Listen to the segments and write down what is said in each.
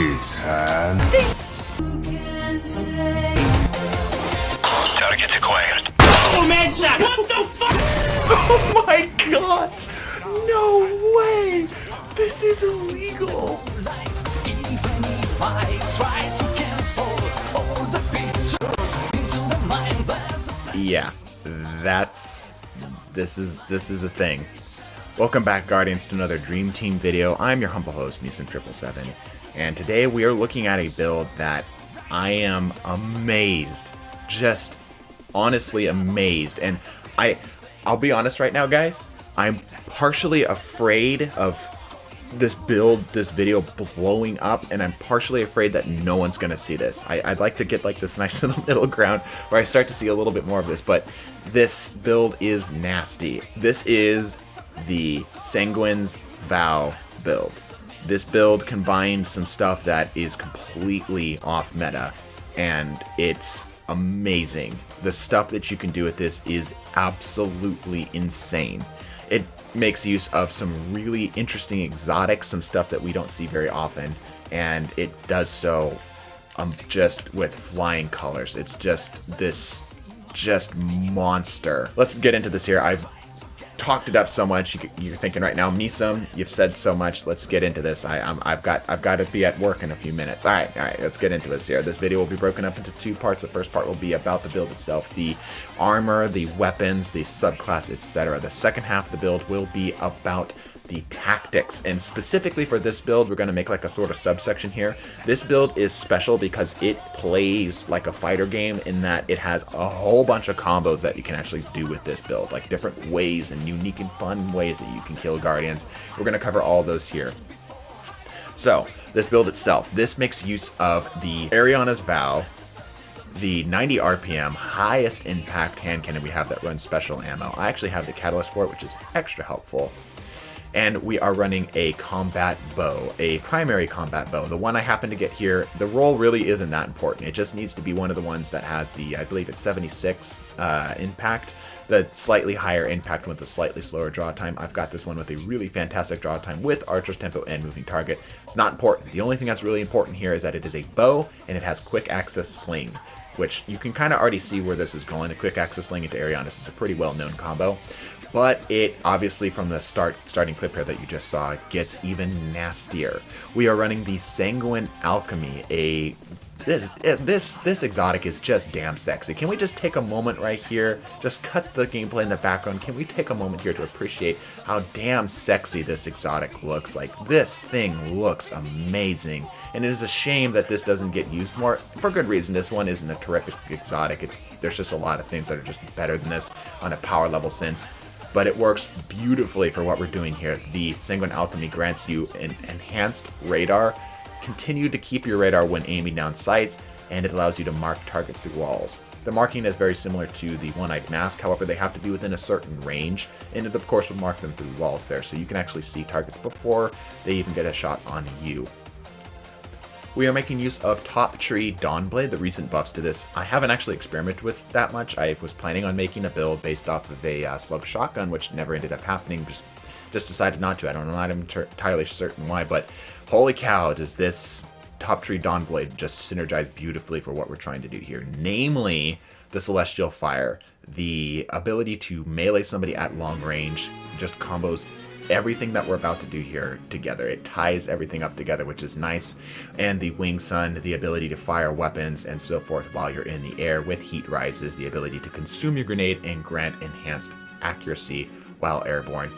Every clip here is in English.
time. Target acquired. Oh, man shot! What the fuck? Oh my gosh! No way! This is illegal! Yeah, this is a thing. Welcome back, Guardians, to another Dream Team video. I'm your humble host, Musin777, and today we are looking at a build that I am amazed, just honestly amazed. And I'll be honest right now, guys, I'm partially afraid of this video blowing up, and I'm partially afraid that no one's gonna see this. I'd like to get like this nice little middle ground where I start to see a little bit more of this, but this build is nasty. This is the Sanguine's Vow build. This build combines some stuff that is completely off meta, and it's amazing. The stuff that you can do with this is absolutely insane. It makes use of some really interesting exotics, some stuff that we don't see very often, and it does so just with flying colors. It's just this monster. Let's get into this here. I've talked it up so much. You're thinking right now, Misum, you've said so much. Let's get into this. I've got to be at work in a few minutes. All right. Let's get into this here. This video will be broken up into two parts. The first part will be about the build itself, the armor, the weapons, the subclass, etc. The second half of the build will be about the tactics, and specifically for this build, we're going to make like a sort of subsection here. This build is special because it plays like a fighter game in that it has a whole bunch of combos that you can actually do with this build, like different ways and unique and fun ways that you can kill Guardians. We're going to cover all those here. So this build itself, this makes use of the Eriana's Vow, the 90 RPM highest impact hand cannon we have that runs special ammo. I actually have the catalyst for it, which is extra helpful. And we are running a combat bow, a primary combat bow. The one I happen to get here, the roll really isn't that important. It just needs to be one of the ones that has the, I believe it's 76 impact, the slightly higher impact with the slightly slower draw time. I've got this one with a really fantastic draw time with Archer's Tempo and moving target. It's not important. The only thing that's really important here is that it is a bow and it has quick access sling, which you can kind of already see where this is going. The quick access sling into Eriana is a pretty well-known combo. But it obviously, from the starting clip here that you just saw, gets even nastier. We are running the Sanguine Alchemy. This exotic is just damn sexy. Can we just take a moment right here? Just cut the gameplay in the background. Can we take a moment here to appreciate how damn sexy this exotic looks? Like, this thing looks amazing. And it is a shame that this doesn't get used more. For good reason. This one isn't a terrific exotic. There's just a lot of things that are just better than this on a power level sense. But it works beautifully for what we're doing here. The Sanguine Alchemy grants you an enhanced radar, continue to keep your radar when aiming down sights, and it allows you to mark targets through walls. The marking is very similar to the One-Eyed Mask, however they have to be within a certain range, and it of course will mark them through walls there, so you can actually see targets before they even get a shot on you. We are making use of Top Tree Dawnblade, the recent buffs to this. I haven't actually experimented with that much. I was planning on making a build based off of a slug shotgun, which never ended up happening. Just decided not to. I'm not entirely certain why, but holy cow, does this Top Tree Dawnblade just synergize beautifully for what we're trying to do here. Namely, the Celestial Fire. The ability to melee somebody at long range just combos everything that we're about to do here together. It ties everything up together, which is nice. And the Wing Sun, the ability to fire weapons and so forth while you're in the air with heat rises, the ability to consume your grenade and grant enhanced accuracy while airborne.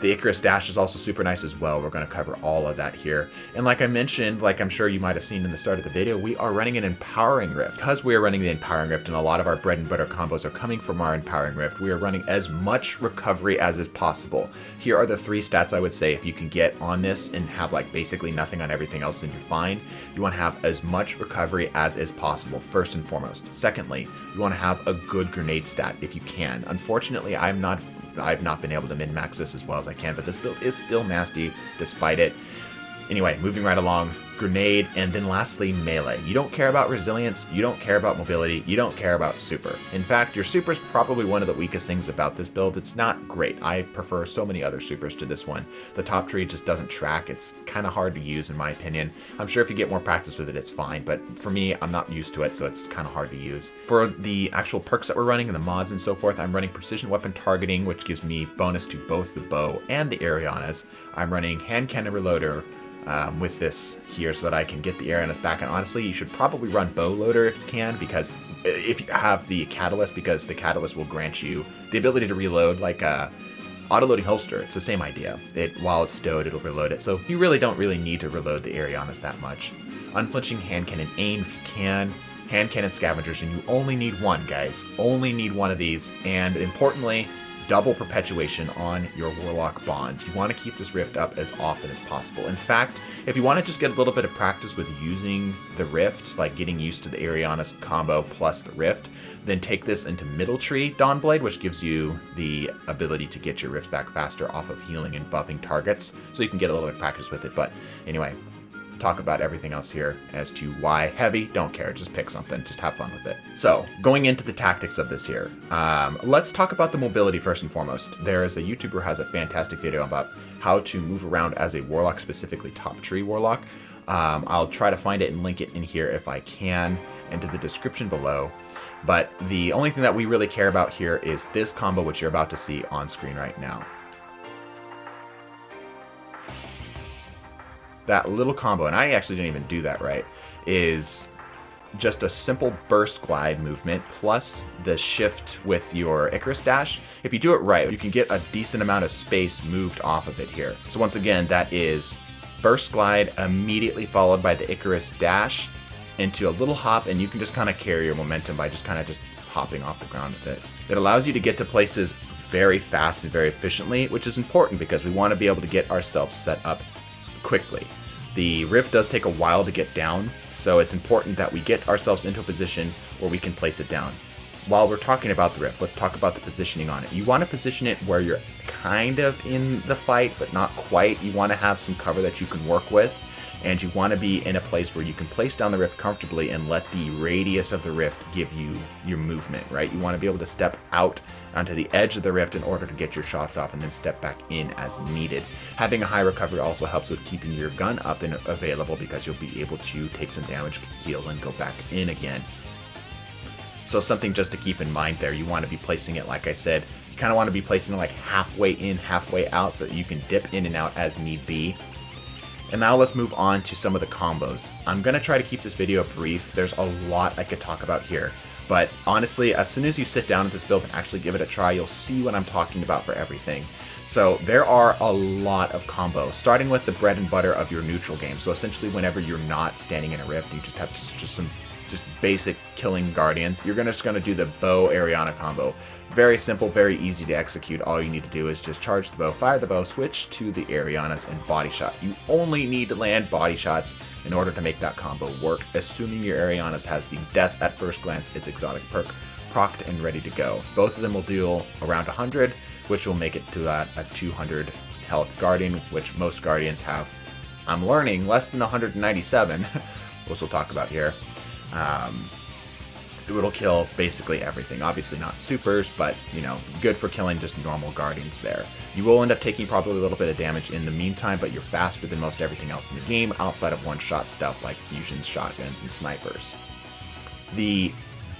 The Icarus Dash is also super nice as well. We're going to cover all of that here. And like I mentioned, like I'm sure you might have seen in the start of the video, we are running an Empowering Rift. Because we are running the Empowering Rift and a lot of our bread and butter combos are coming from our Empowering Rift, we are running as much recovery as is possible. Here are the three stats I would say if you can get on this and have like basically nothing on everything else, then you're fine. You want to have as much recovery as is possible, first and foremost. Secondly, you want to have a good grenade stat if you can. Unfortunately, I've not been able to min-max this as well as I can, but this build is still nasty despite it. Anyway, moving right along, grenade, and then lastly melee. You don't care about resilience, you don't care about mobility, you don't care about super. In fact, your super is probably one of the weakest things about this build. It's not great. I prefer so many other supers to this one. The top tree just doesn't track. It's kind of hard to use in my opinion. I'm sure if you get more practice with it, it's fine, but for me, I'm not used to it, so it's kind of hard to use. For the actual perks that we're running and the mods and so forth, I'm running precision weapon targeting, which gives me bonus to both the bow and the Erianas. I'm running hand cannon reloader with this here so that I can get the Erianas back. And honestly, you should probably run bow loader if you can, because if you have the catalyst, because the catalyst will grant you the ability to reload like a auto-loading holster. It's the same idea. While it's stowed, it'll reload it. So you really don't need to reload the Erianas that much. Unflinching hand cannon aim if you can. Hand cannon scavengers, and you only need one, guys. Only need one of these. And importantly, double perpetuation on your Warlock bonds. You want to keep this rift up as often as possible. In fact, if you want to just get a little bit of practice with using the rift, like getting used to the Eriana's combo plus the rift, then take this into middle tree Dawnblade, which gives you the ability to get your rift back faster off of healing and buffing targets, so you can get a little bit of practice with it. But anyway, talk about everything else here as to why heavy. Don't care, just pick something, just have fun with it. So going into the tactics of this here, let's talk about the mobility first and foremost. There is a YouTuber who has a fantastic video about how to move around as a Warlock, specifically top tree Warlock. I'll try to find it and link it in here if I can into the description below. But the only thing that we really care about here is this combo, which you're about to see on screen right now. That little combo, and I actually didn't even do that right, is just a simple burst glide movement plus the shift with your Icarus dash. If you do it right, you can get a decent amount of space moved off of it here. So once again, that is burst glide immediately followed by the Icarus dash into a little hop, and you can just kind of carry your momentum by just hopping off the ground with it. It allows you to get to places very fast and very efficiently, which is important because we want to be able to get ourselves set up quickly. The rift does take a while to get down, so it's important that we get ourselves into a position where we can place it down. While we're talking about the rift, let's talk about the positioning on it. You want to position it where you're kind of in the fight, but not quite. You want to have some cover that you can work with, and you want to be in a place where you can place down the rift comfortably and let the radius of the rift give you your movement, right? You want to be able to step out onto the edge of the rift in order to get your shots off and then step back in as needed. Having a high recovery also helps with keeping your gun up and available because you'll be able to take some damage, heal, and go back in again. So something just to keep in mind there, you want to be placing it, like I said, you kind of want to be placing it like halfway in, halfway out so that you can dip in and out as need be. And now let's move on to some of the combos. I'm going to try to keep this video brief. There's a lot I could talk about here. But honestly, as soon as you sit down with this build and actually give it a try, you'll see what I'm talking about for everything. So there are a lot of combos, starting with the bread and butter of your neutral game. So essentially whenever you're not standing in a rift, you just have some basic killing guardians. You're just gonna do the bow Eriana combo. Very simple, very easy to execute. All you need to do is just charge the bow, fire the bow, switch to the Erianas, and body shot. You only need to land body shots in order to make that combo work, assuming your Erianas has the death at first glance, its exotic perk, procced and ready to go. Both of them will deal around 100, which will make it to a 200 health guardian, which most guardians have, I'm learning, less than 197, which we'll talk about here. It'll kill basically everything. Obviously not supers, but, you know, good for killing just normal guardians there. You will end up taking probably a little bit of damage in the meantime, but you're faster than most everything else in the game outside of one-shot stuff like fusions, shotguns, and snipers. The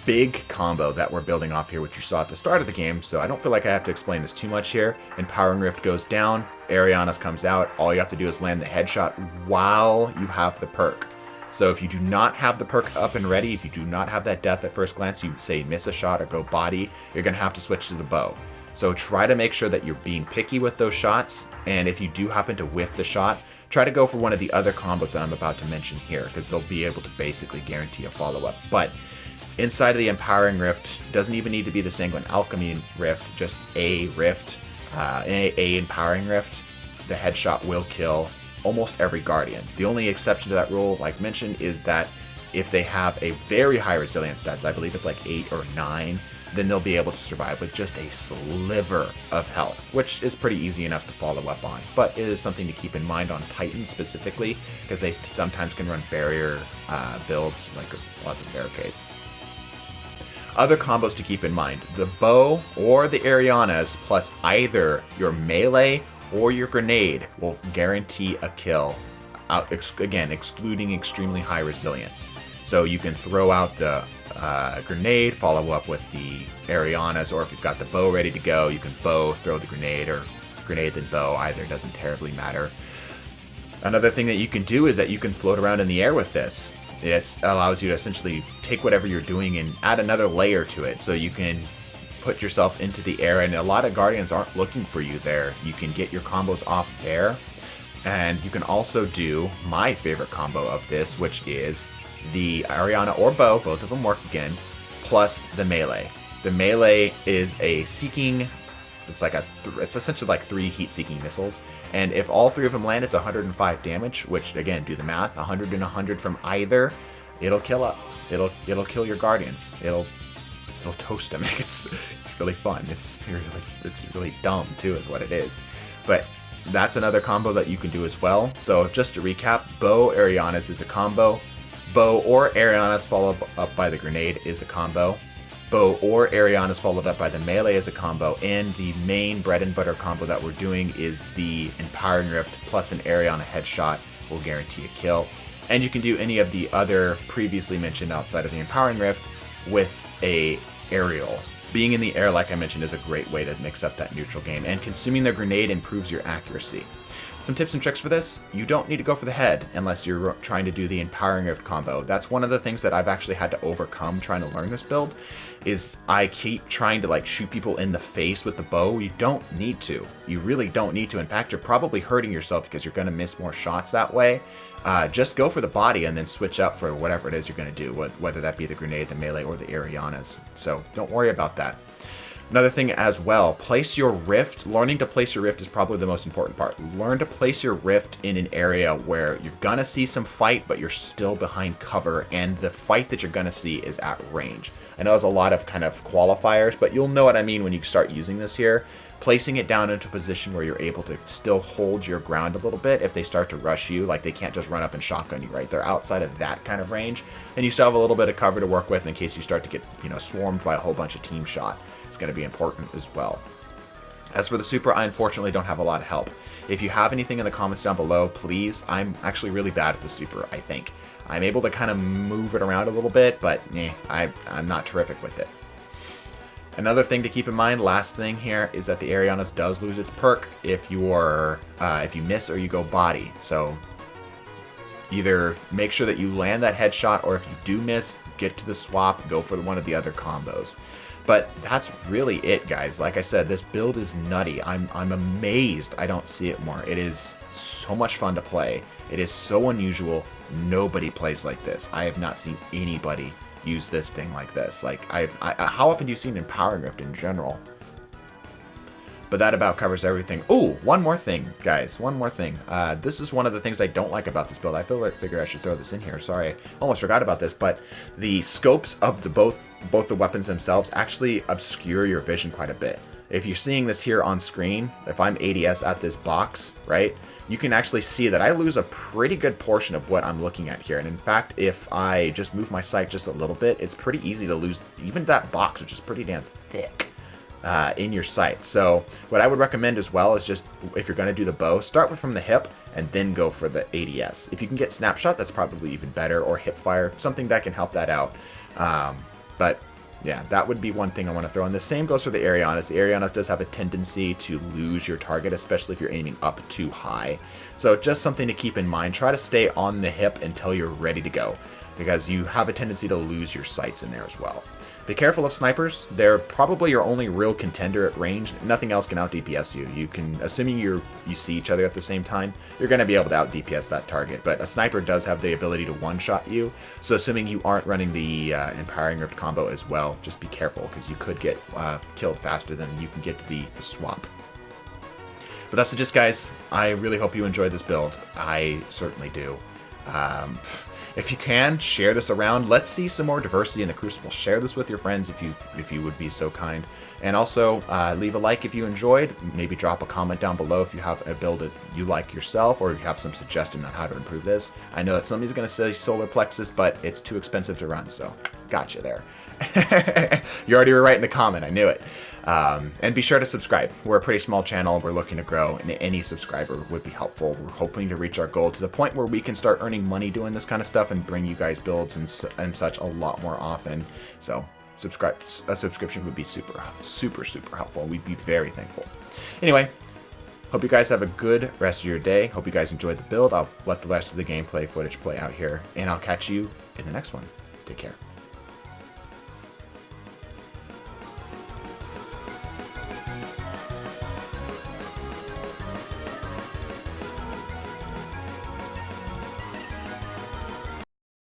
big combo that we're building off here, which you saw at the start of the game, so I don't feel like I have to explain this too much here. Empowering Rift goes down, Erianas comes out. All you have to do is land the headshot while you have the perk. So if you do not have the perk up and ready, if you do not have that death at first glance, you say miss a shot or go body, you're going to have to switch to the bow. So try to make sure that you're being picky with those shots, and if you do happen to whiff the shot, try to go for one of the other combos that I'm about to mention here, because they'll be able to basically guarantee a follow-up. But inside of the Empowering Rift, doesn't even need to be the Sanguine Alchemy Rift, just a Rift, a Empowering Rift, the headshot will kill almost every guardian. The only exception to that rule, like mentioned, is that if they have a very high resilience stats, I believe it's like 8 or 9, then they'll be able to survive with just a sliver of health, which is pretty easy enough to follow up on. But it is something to keep in mind on Titans specifically, because they sometimes can run barrier builds, like lots of barricades. Other combos to keep in mind: the bow or the Erianas plus either your melee or your grenade will guarantee a kill, again excluding extremely high resilience. So you can throw out the grenade, follow up with the Erianas, or if you've got the bow ready to go, you can bow, throw the grenade, or grenade then bow, either doesn't terribly matter. Another thing that you can do is that you can float around in the air with this. It allows you to essentially take whatever you're doing and add another layer to it, so you can put yourself into the air, and a lot of Guardians aren't looking for you there. You can get your combos off there, and you can also do my favorite combo of this, which is the Eriana or bow, both of them work again, plus the melee. The melee is a seeking, it's essentially like 3 heat-seeking missiles, and if all 3 of them land, it's 105 damage, which, again, do the math, 100 and 100 from either, it'll kill kill your Guardians. It'll toast them. It's really fun. It's really dumb too, is what it is. But that's another combo that you can do as well. So just to recap, bow Erianas is a combo. Bow or Erianas followed up by the grenade is a combo. Bow or Erianas followed up by the melee is a combo. And the main bread and butter combo that we're doing is the Empowering Rift plus an Eriana headshot will guarantee a kill. And you can do any of the other previously mentioned outside of the Empowering Rift with a aerial. Being in the air, like I mentioned, is a great way to mix up that neutral game, and consuming the grenade improves your accuracy. Some tips and tricks for this: you don't need to go for the head unless you're trying to do the Empowering Rift combo. That's one of the things that I've actually had to overcome trying to learn this build, is I keep trying to like shoot people in the face with the bow. You don't need to. You really don't need to. In fact, you're probably hurting yourself because you're going to miss more shots that way. Just go for the body and then switch up for whatever it is you're going to do, whether that be the grenade, the melee, or the Erianas. So don't worry about that. Another thing as well, place your rift. Learning to place your rift is probably the most important part. Learn to place your rift in an area where you're going to see some fight, but you're still behind cover, and the fight that you're going to see is at range. I know there's a lot of kind of qualifiers, but you'll know what I mean when you start using this here. Placing it down into a position where you're able to still hold your ground a little bit if they start to rush you. Like, they can't just run up and shotgun you, right? They're outside of that kind of range, and you still have a little bit of cover to work with in case you start to get, swarmed by a whole bunch of team shot. It's going to be important as well. As for the super, I unfortunately don't have a lot of help. If you have anything in the comments down below, please. I'm actually really bad at the super, I think. I'm able to kind of move it around a little bit, but I'm not terrific with it. Another thing to keep in mind, last thing here, is that the Erianas does lose its perk if you miss or you go body. So either make sure that you land that headshot, or if you do miss, get to the swap, go for one of the other combos. But that's really it, guys. Like I said, this build is nutty. I'm amazed I don't see it more. It is so much fun to play. It is so unusual. Nobody plays like this. I have not seen anybody use this thing like this. Like, how often do you see an Empowering Rift in general? But that about covers everything. Ooh, one more thing, guys. One more thing. This is one of the things I don't like about this build. I figure I should throw this in here. Sorry, I almost forgot about this. But the scopes of both the weapons themselves actually obscure your vision quite a bit. If you're seeing this here on screen, if I'm ADS at this box, right, you can actually see that I lose a pretty good portion of what I'm looking at here. And in fact, if I just move my sight just a little bit, it's pretty easy to lose even that box, which is pretty damn thick, in your sight. So what I would recommend as well is, just if you're going to do the bow, start from the hip and then go for the ADS. If you can get snapshot, that's probably even better, or hip fire, something that can help that out. But yeah, that would be one thing I want to throw in. The same goes for the Erianas. The Erianas does have a tendency to lose your target, especially if you're aiming up too high. So just something to keep in mind. Try to stay on the hip until you're ready to go, because you have a tendency to lose your sights in there as well. Be careful of snipers. They're probably your only real contender at range. Nothing else can out DPS you. You can, assuming you see each other at the same time, you're going to be able to out DPS that target. But a sniper does have the ability to one-shot you. So assuming you aren't running the Empowering Rift combo as well, just be careful, because you could get killed faster than you can get to the swap. But that's it, just guys. I really hope you enjoyed this build. I certainly do. If you can, share this around. Let's see some more diversity in the Crucible. Share this with your friends if you would be so kind. And also, leave a like if you enjoyed. Maybe drop a comment down below if you have a build that you like yourself, or if you have some suggestion on how to improve this. I know that somebody's going to say Solar Plexus, but it's too expensive to run, so gotcha there. You already were right in the comment, I knew it. And be sure to subscribe. We're a pretty small channel. We're looking to grow, and any subscriber would be helpful. We're hoping to reach our goal to the point where we can start earning money doing this kind of stuff and bring you guys builds and such a lot more often. So a subscription would be super helpful. We'd be very thankful. Anyway, hope you guys have a good rest of your day. Hope you guys enjoyed the build. I'll let the rest of the gameplay footage play out here, and I'll catch you in the next one. Take care.